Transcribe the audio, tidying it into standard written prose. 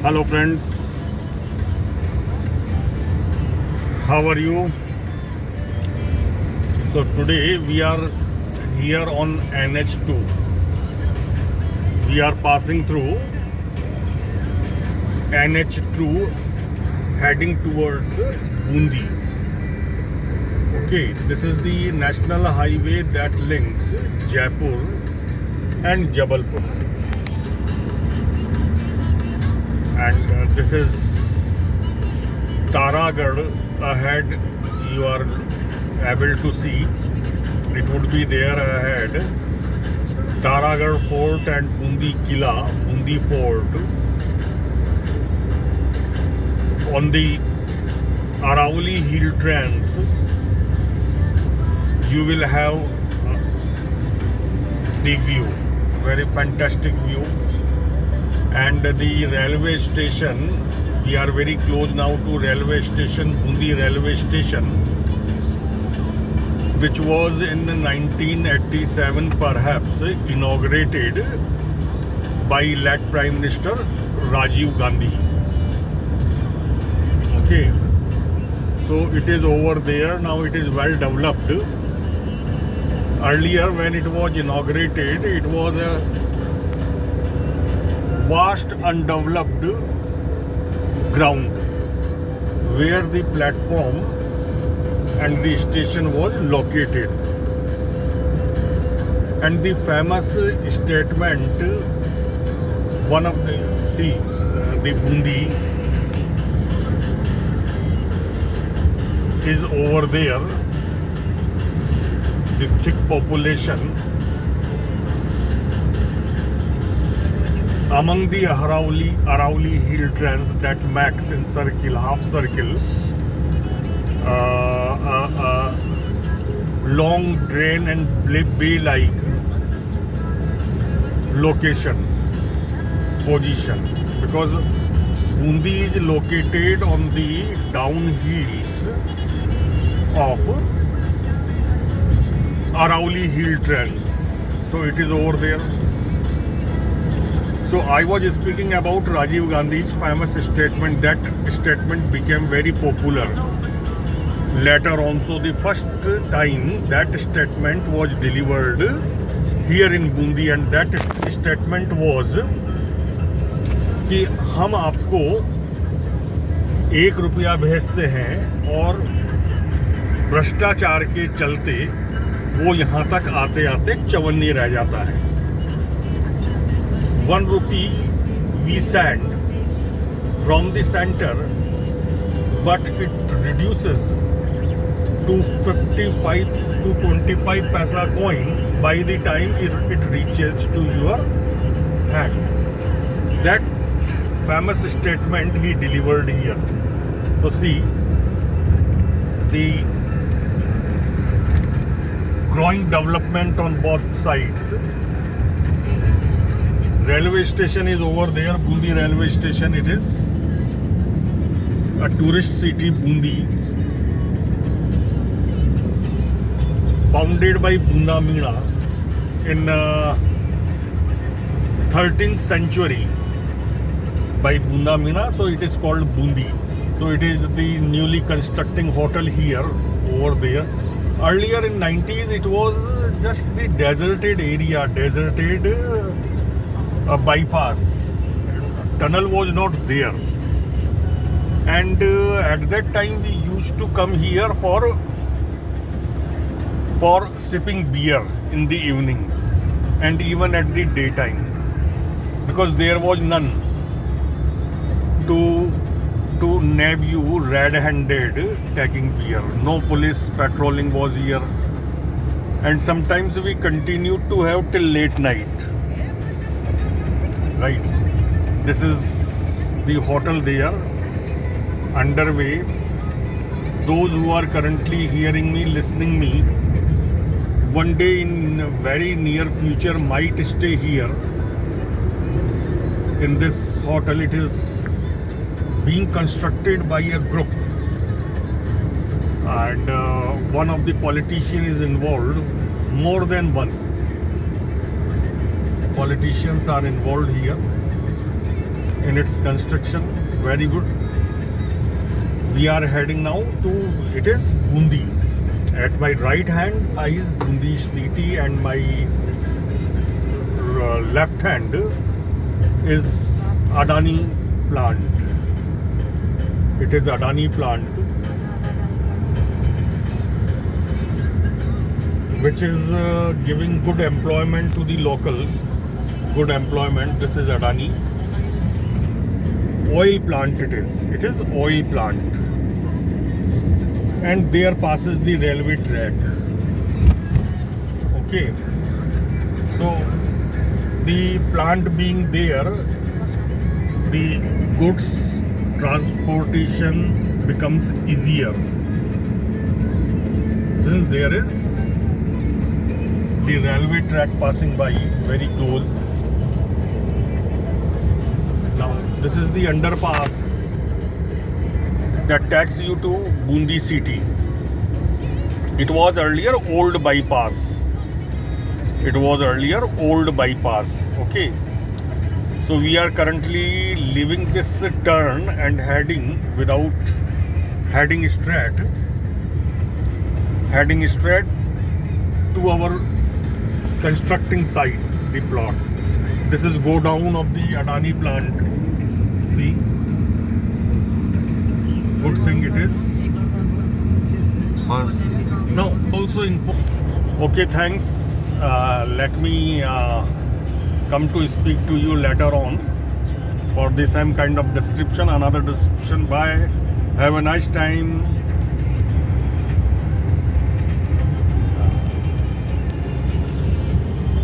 Hello friends, how are you? So today we are here on NH2. We are passing through NH2 heading towards Bundi. Okay, this is the national highway that links Jaipur and Jabalpur. And this is Taragarh ahead. You are able to see it would be there ahead. Taragarh Fort and Bundi Kila, Bundi Fort. On the Arauli Hill Trans, you will have the view, very fantastic view. And the railway station, we are very close now to railway station, Bundi railway station, which was in 1987 perhaps inaugurated by late Prime Minister Rajiv Gandhi. Okay, so it is over there now. It is well developed. Earlier when it was inaugurated, it was a vast undeveloped ground where the platform and the station was located. And the famous statement, one of the, the Bundi is over there, the thick population. Among the Arauli Hill Trans that makes in circle, half circle, long drain and bay-like location, position, because Bundi is located on the downhills of Arauli Hill Trans. So it is over there. So I was speaking about Rajiv Gandhi's famous statement. That statement became very popular. Later on, so the first time that statement was delivered here in Bundi, and that statement was कि हम आपको 1 रुपया भेजते हैं और भ्रष्टाचार के चलते वो यहाँ तक आते आते चवन्नी रह जाता है. 1 rupee we send from the center, but it reduces to 55 to 25 paisa coin by the time it reaches to your hand. That famous statement he delivered here. So see the growing development on both sides. Railway station is over there, Bundi railway station it is. A tourist city, Bundi. Founded by Bunda Meena in 13th century by Bunda Meena, so it is called Bundi. So it is the newly constructing hotel here, over there. Earlier in 90s it was just the deserted area, deserted a bypass. Tunnel was not there, and at that time we used to come here for sipping beer in the evening and even at the daytime, because there was none to nab you red-handed taking beer. No police patrolling was here, and sometimes we continued to have till late night. Right, this is the hotel there, underway. Those who are currently hearing me, listening me, one day in very near future might stay here in this hotel. It is being constructed by a group, and one of the politicians is involved, more than one politicians are involved here in its construction. Very good. We are heading now to, it is Bundi. At my right hand is Bundi city and my left hand is Adani plant. It is Adani plant, which is giving good employment to the local. Good employment. This is Adani. Oil plant it is. It is oil plant. And there passes the railway track. Okay. So the plant being there, the goods transportation becomes easier, since there is the railway track passing by very close. Now this is the underpass that takes you to Bundi city. It was earlier old bypass. It was earlier old bypass. Okay. So we are currently leaving this turn and heading straight to our constructing site, the plot. This is go down of the Adani plant. See, good thing it is. Now also info. Okay, thanks. Let me come to speak to you later on for the same kind of description, another description. Bye. Have a nice time.